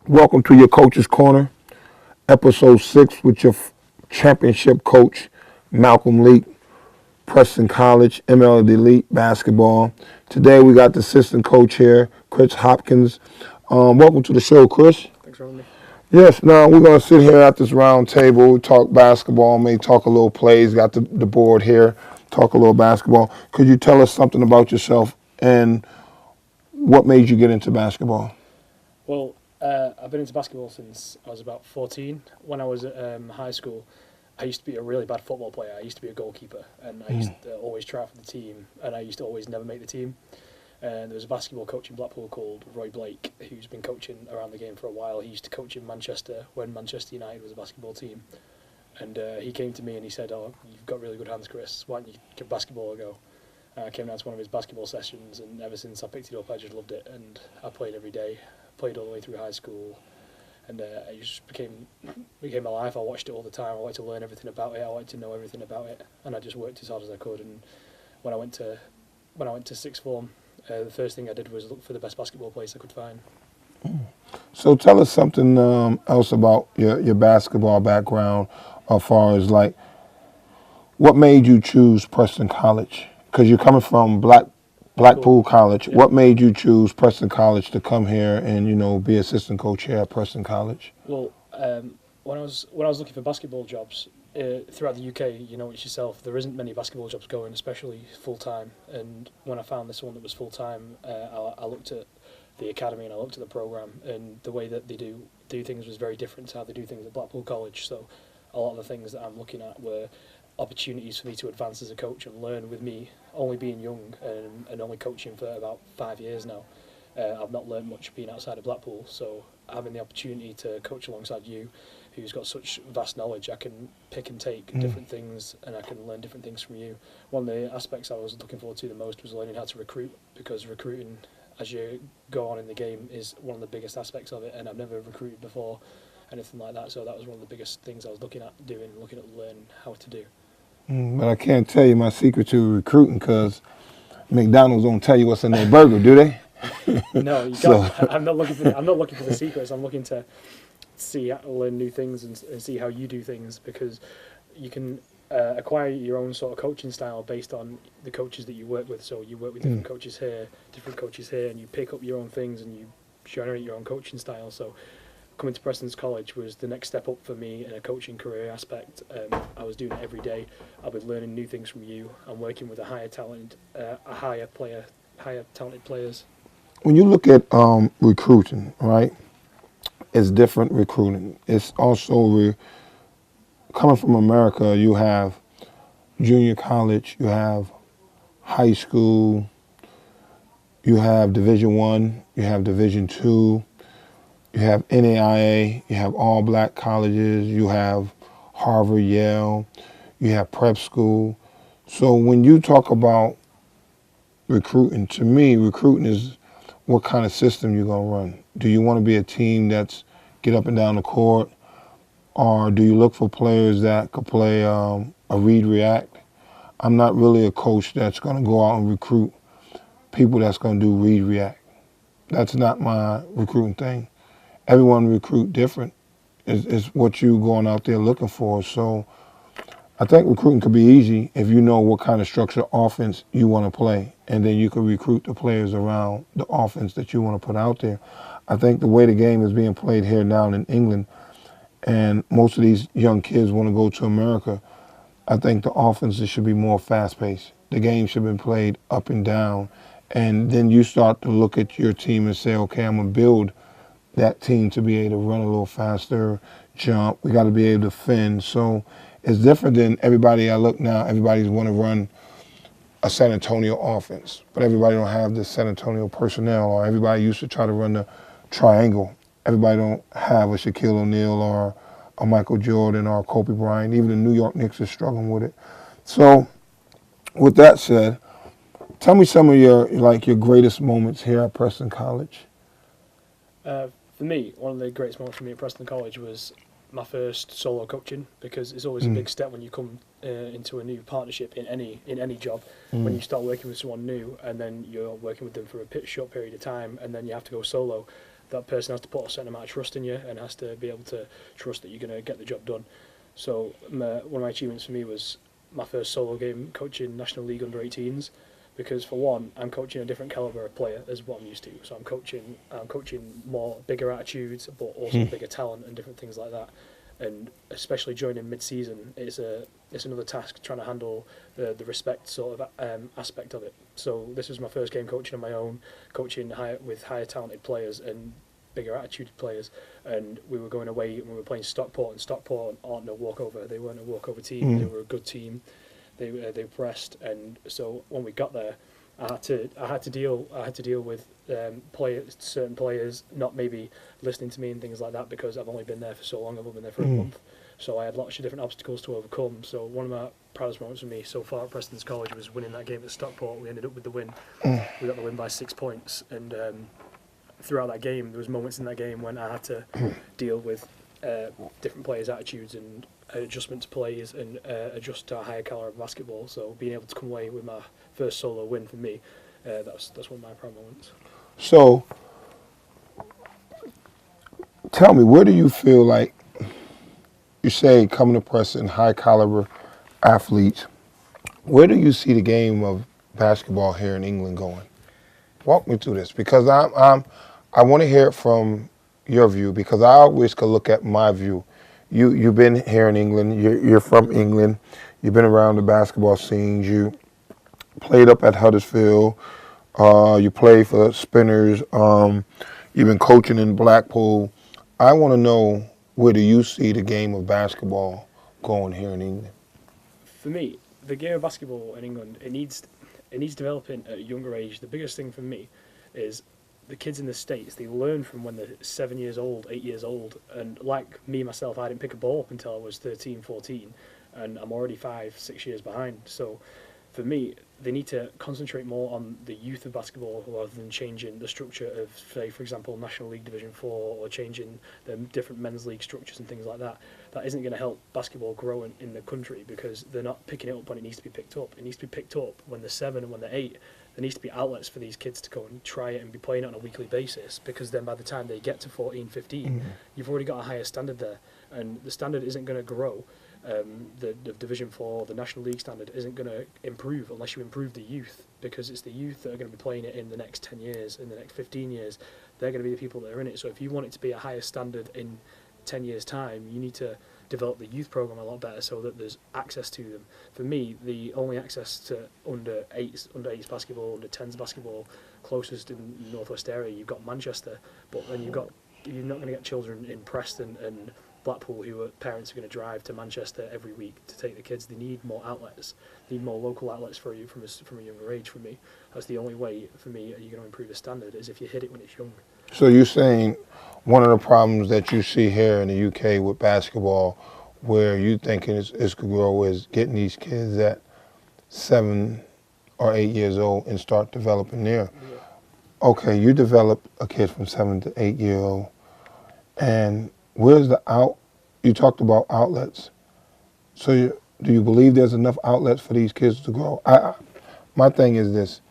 Welcome to your Coach's Corner, episode 6 with your championship coach, Malcolm Leak, Preston College, ML Elite Basketball. Today we got the assistant coach here, Chris Hopkins. Welcome to the show, Chris. Thanks for having me. Yes, now we're going to sit here at this round table, talk basketball, maybe talk a little plays. Got the board here, talk a little basketball. Could you tell us something about yourself and what made you get into basketball? Well, I've been into basketball since I was about 14. When I was at high school, I used to be a really bad football player. I used to be a goalkeeper, and I used to always try out for the team, and I used to always never make the team. And there was a basketball coach in Blackpool called Roy Blake, who's been coaching around the game for a while. He used to coach in Manchester when Manchester United was a basketball team. And he came to me and he said, "Oh, you've got really good hands, Chris. Why don't you give basketball a go?" I came down to one of his basketball sessions, and ever since I picked it up, I just loved it. And I played every day. Played all the way through high school, and it just became my life. I watched it all the time. I wanted to learn everything about it. I wanted to know everything about it, and I just worked as hard as I could. And when I went to sixth form, the first thing I did was look for the best basketball place I could find. So tell us something else about your basketball background, as far as like what made you choose Preston College? Because you're coming from Blackpool College. Yeah. What made you choose Preston College to come here and be assistant coach here at Preston College? Well, when I was looking for basketball jobs throughout the UK, you know it yourself, there isn't many basketball jobs going, especially full time. And when I found this one that was full time, I looked at the academy and I looked at the program, and the way that they do things was very different to how they do things at Blackpool College. So a lot of the things that I'm looking at were opportunities for me to advance as a coach and learn with me, only being young and only coaching for about 5 years now. I've not learned much being outside of Blackpool, so having the opportunity to coach alongside you, who's got such vast knowledge, I can pick and take different things and I can learn different things from you. One of the aspects I was looking forward to the most was learning how to recruit, because recruiting as you go on in the game is one of the biggest aspects of it, and I've never recruited before, anything like that, so that was one of the biggest things I was looking at learning how to do. But I can't tell you my secret to recruiting, because McDonald's don't tell you what's in their burger, do they? No, you So- can't. I'm not looking for the secrets. I'm looking to learn new things and see how you do things, because you can acquire your own sort of coaching style based on the coaches that you work with. So you work with different coaches here, and you pick up your own things and you generate your own coaching style. So coming to Preston's College was the next step up for me in a coaching career aspect. I was doing it every day. I was learning new things from you. I'm working with higher talented players. When you look at recruiting, right, it's different recruiting. It's also coming from America, you have junior college, you have high school, you have Division I, you have Division II, you have NAIA, you have all black colleges, you have Harvard, Yale, you have prep school. So when you talk about recruiting, to me, recruiting is what kind of system you're going to run. Do you want to be a team that's get up and down the court, or do you look for players that could play a read-react? I'm not really a coach that's going to go out and recruit people that's going to do read-react. That's not my recruiting thing. Everyone recruit different. It's what you going out there looking for. So I think recruiting could be easy if you know what kind of structure offense you want to play, and then you can recruit the players around the offense that you want to put out there. I think the way the game is being played here down in England, and most of these young kids want to go to America, I think the offenses should be more fast-paced. The game should be played up and down, and then you start to look at your team and say, okay, I'm going to build that team to be able to run a little faster, jump. We got to be able to fend. So it's different than everybody I look now. Everybody's want to run a San Antonio offense, but everybody don't have the San Antonio personnel, or everybody used to try to run the triangle. Everybody don't have a Shaquille O'Neal or a Michael Jordan or a Kobe Bryant. Even the New York Knicks are struggling with it. So with that said, tell me some of your greatest moments here at Preston College. For me, one of the greatest moments for me at Preston College was my first solo coaching, because it's always a big step when you come into a new partnership in any job. When you start working with someone new and then you're working with them for a short period of time and then you have to go solo. that person has to put a certain amount of trust in you and has to be able to trust that you're going to get the job done. So one of my achievements for me was my first solo game coaching National League under-18s, because for one, I'm coaching a different caliber of player as what I'm used to. So I'm coaching more bigger attitudes, but also bigger talent and different things like that. And especially joining mid-season, it's another task trying to handle the respect sort of aspect of it. So this was my first game coaching on my own, coaching with higher talented players and bigger attitude players. And we were going away and we were playing Stockport, and Stockport aren't no walkover. They weren't a walkover team. They were a good team. They pressed, and so when we got there, I had to deal with certain players not maybe listening to me and things like that, because I've only been there for so long. I've only been there for a month, so I had lots of different obstacles to overcome. So one of my proudest moments for me so far at Preston College was winning that game at Stockport. We ended up with the win. We got the win by 6 points, and throughout that game, there was moments in that game when I had to deal with different players' attitudes and adjustment to plays and adjust to a higher caliber of basketball. So being able to come away with my first solo win for me, that's one of my proud moments. So, tell me, where do you feel like, you say coming to Preston, high caliber athletes, where do you see the game of basketball here in England going? Walk me through this, because I want to hear it from your view, because I always could look at my view. You've been here in England. You're from England. You've been around the basketball scenes. You played up at Huddersfield. You played for Spinners. You've been coaching in Blackpool. I want to know, where do you see the game of basketball going here in England? For me, the game of basketball in England, it needs developing at a younger age. The biggest thing for me is the kids in the States, they learn from when they're 7 years old, 8 years old. And like me, myself, I didn't pick a ball up until I was 13, 14. And I'm already 5, 6 years behind. So for me, they need to concentrate more on the youth of basketball rather than changing the structure of, say, for example, National League Division 4, or changing the different men's league structures and things like that. That isn't going to help basketball grow in the country, because they're not picking it up when it needs to be picked up. It needs to be picked up when they're 7 and when they're 8. There needs to be outlets for these kids to go and try it and be playing it on a weekly basis, because then by the time they get to 14, 15, you've already got a higher standard there, and the standard isn't going to grow. The Division 4, the National League standard isn't going to improve unless you improve the youth, because it's the youth that are going to be playing it in the next 10 years, in the next 15 years. They're going to be the people that are in it. So if you want it to be a higher standard in 10 years' time, you need to develop the youth program a lot better so that there's access to them. For me, the only access to under 8s basketball, under 10s basketball, closest in the northwest area, you've got Manchester, but then you're not going to get children in Preston and Blackpool parents are going to drive to Manchester every week to take the kids. They need more outlets. They need more local outlets for you from a younger age. For me, that's the only way for me you're going to improve the standard, is if you hit it when it's young. So you're saying one of the problems that you see here in the UK with basketball, where you think it's could grow, is getting these kids at 7 or 8 years old and start developing there. Yeah. Okay, you develop a kid from 7 to 8 year old, and where's the out? You talked about outlets. So do you believe there's enough outlets for these kids to grow? My thing is this: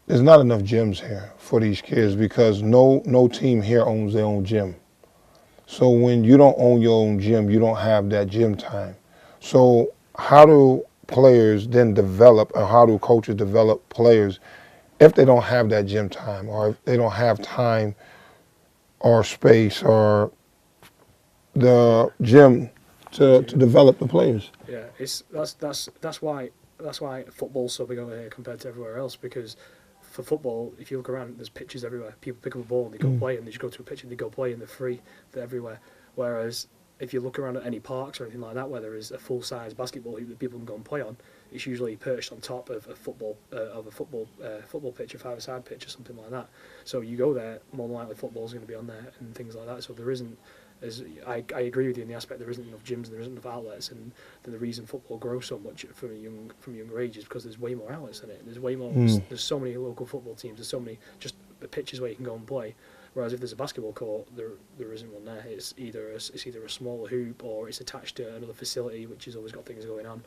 there's not enough gyms here for these kids, because no team here owns their own gym. So when you don't own your own gym, you don't have that gym time. So how do players then develop, or how do coaches develop players if they don't have that gym time, or if they don't have time or space or the gym to develop the players? Yeah, that's why football's so big over here compared to everywhere else, because for football, if you look around, there's pitches everywhere. People pick up a ball and they go play, and they just go to a pitch and they go play, and they're free, they're everywhere. Whereas if you look around at any parks or anything like that where there is a full-size basketball hoop that people can go and play on, it's usually perched on top of a football pitch, a five-a-side pitch or something like that. So you go there, more than likely football's going to be on there and things like that. So there isn't, I agree with you in the aspect there isn't enough gyms and there isn't enough outlets, and the reason football grows so much from younger age is because there's way more outlets in it. There's way more. There's so many local football teams. There's so many just the pitches where you can go and play. Whereas if there's a basketball court, there isn't one there. It's either a smaller hoop or it's attached to another facility, which has always got things going on.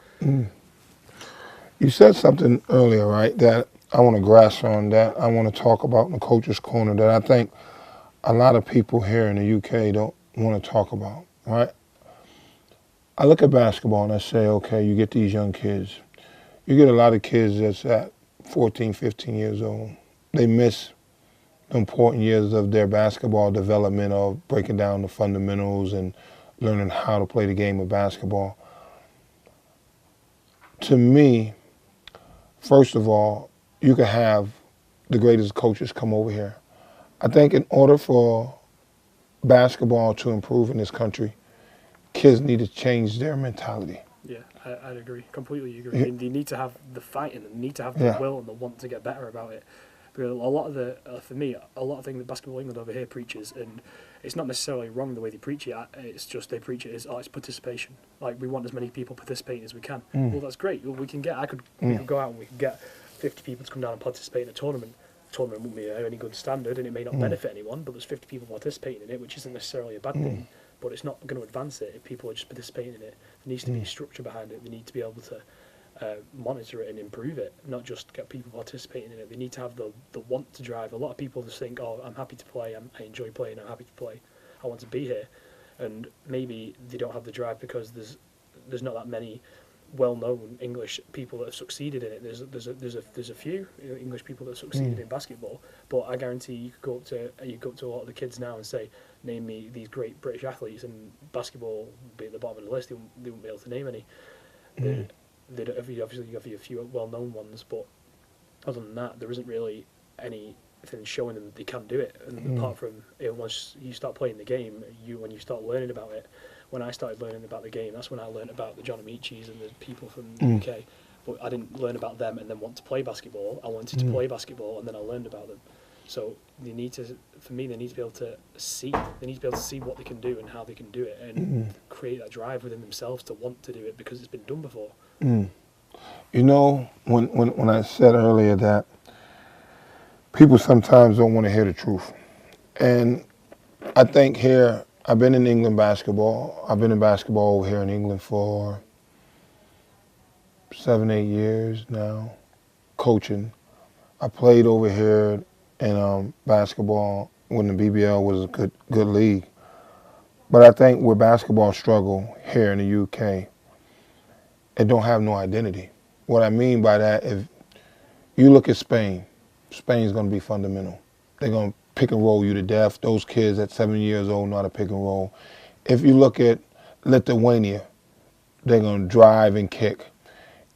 You said something earlier, right, that I want to grasp on, that I want to talk about in the Coach's Corner, that I think a lot of people here in the UK don't want to talk about, right? I look at basketball and I say, okay, you get these young kids. You get a lot of kids that's at 14, 15 years old. They miss the important years of their basketball development of breaking down the fundamentals and learning how to play the game of basketball. To me, first of all, you can have the greatest coaches come over here. I think in order for basketball to improve in this country, kids need to change their mentality. Yeah, I'd agree. Completely agree. Yeah. They need to have the fight and they need to have the Yeah. will and the want to get better about it. Because a lot of for me, a lot of things that Basketball England over here preaches, and it's not necessarily wrong the way they preach it. It's just they preach it as it's participation. Like we want as many people participating as we can. Well, that's great. Well, we can get. We could go out and we could get 50 people to come down and participate in a tournament. The tournament won't be any good standard, and it may not benefit anyone. But there's 50 people participating in it, which isn't necessarily a bad thing. But it's not going to advance it if people are just participating in it. There needs to be a structure behind it. They need to be able to monitor it and improve it, not just get people participating in it. They need to have the want to drive. A lot of people just think, oh, I'm happy to play, I enjoy playing, I'm happy to play, I want to be here. And maybe they don't have the drive because there's not that many well-known English people that have succeeded in it. There's a few English people that have succeeded in basketball, but I guarantee you could go up to a lot of the kids now and say, name me these great British athletes, and basketball would be at the bottom of the list. They wouldn't be able to name any. They don't, obviously you have a few well-known ones, but other than that, there isn't really anything showing them that they can do it. And apart from once you start playing the game, when you start learning about it. When I started learning about the game, that's when I learned about the John Amichis and the people from the UK. But I didn't learn about them and then want to play basketball. I wanted to play basketball and then I learned about them. So they need to be able to see. They need to be able to see what they can do and how they can do it, and create that drive within themselves to want to do it because it's been done before. You know, when I said earlier that people sometimes don't want to hear the truth, and I think here, I've been in England basketball. I've been in basketball over here in England for 7, 8 years now, coaching. I played over here in basketball when the BBL was a good league. But I think where basketball struggle here in the UK, it don't have no identity. What I mean by that, if you look at Spain, Spain's going to be fundamental. They're going to pick and roll you to death. Those kids at 7 years old know how to pick and roll. If you look at Lithuania, they're going to drive and kick.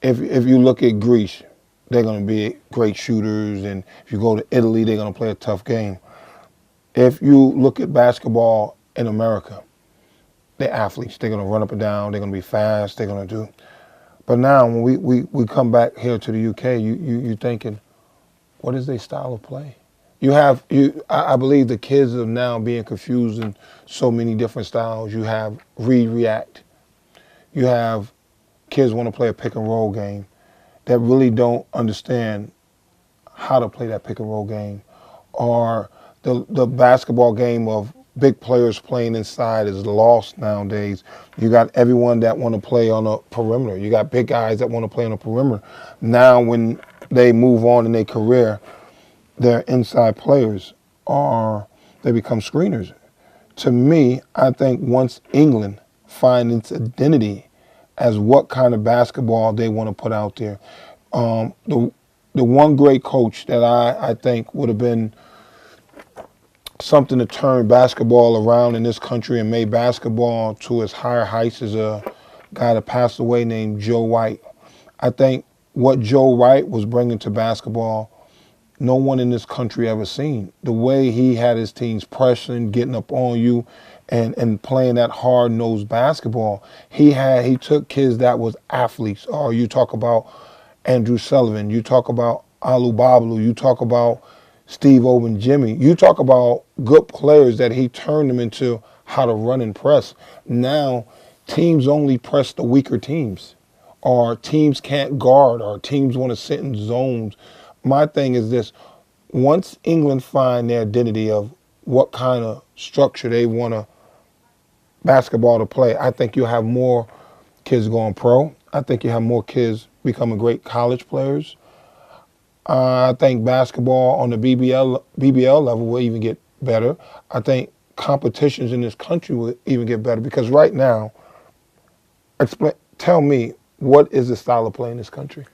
If you look at Greece, they're going to be great shooters. And if you go to Italy, they're going to play a tough game. If you look at basketball in America, they're athletes. They're going to run up and down. They're going to be fast. They're going to do. But now when we come back here to the UK, you're thinking, what is their style of play? I believe the kids are now being confused in so many different styles. You have react. You have kids want to play a pick and roll game that really don't understand how to play that pick and roll game. Or the basketball game of big players playing inside is lost nowadays. You got everyone that want to play on a perimeter. You got big guys that want to play on a perimeter. Now when they move on in their career, their inside players they become screeners. To me, I think once England finds its identity as what kind of basketball they want to put out there, the one great coach that I think would have been something to turn basketball around in this country and made basketball to its higher heights is a guy that passed away named Joe White. I think what Joe White was bringing to basketball, no one in this country ever seen. The way he had his teams pressing, getting up on you, and playing that hard-nosed basketball. He took kids that was athletes. Or you talk about Andrew Sullivan, you talk about Alu Babalu, you talk about Steve Oben Jimmy. You talk about good players that he turned them into how to run and press. Now, teams only press the weaker teams. Or teams can't guard, or teams want to sit in zones. My thing is this, once England find their identity of what kind of structure they want basketball to play, I think you'll have more kids going pro. I think you have more kids becoming great college players. I think basketball on the BBL level will even get better. I think competitions in this country will even get better because right now, tell me, what is the style of play in this country?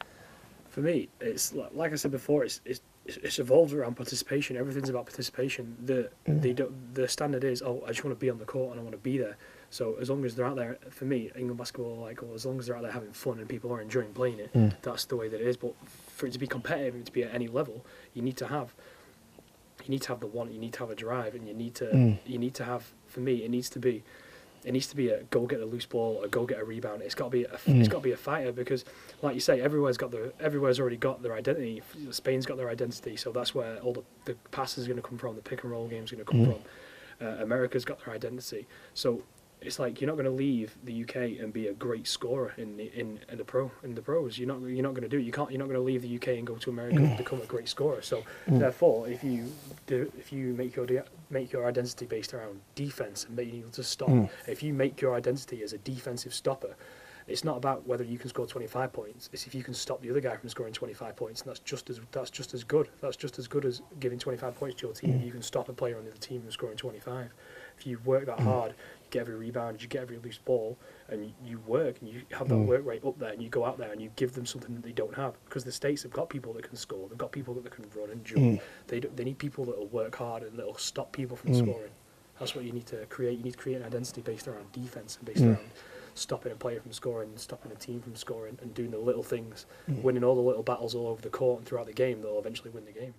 For me, it's like I said before, it's evolved around participation. Everything's about participation. The standard is, oh, I just want to be on the court and I want to be there. So as long as they're out there, for me, England basketball, like, well, as long as they're out there having fun and people are enjoying playing it, that's the way that it is. But for it to be competitive and to be at any level, you need to have the want, you need to have a drive, and you need to have. For me, it needs to be a go get a loose ball, a go get a rebound. It's got to be a fighter because, like you say, everywhere's already got their identity. Spain's got their identity, so that's where all the passes are going to come from. The pick and roll game's going to come from. America's got their identity, so it's like you're not going to leave the UK and be a great scorer in the pros. You're not going to do it. You're not going to leave the UK and go to America and become a great scorer. So therefore, if you make your identity based around defense and being able to stop, if you make your identity as a defensive stopper, it's not about whether you can score 25 points. It's if you can stop the other guy from scoring 25 points, and that's just as good. That's just as good as giving 25 points to your team. You can stop a player on the other team from scoring 25. If you work that hard, you get every rebound, you get every loose ball, and you work and you have that work rate up there, and you go out there and you give them something that they don't have. Because the States have got people that can score, they've got people that can run and jump. They need people that will work hard and that will stop people from scoring. That's what you need to create. You need to create an identity based around defense and based around stopping a player from scoring, stopping a team from scoring, and doing the little things, winning all the little battles all over the court and throughout the game. They'll eventually win the game.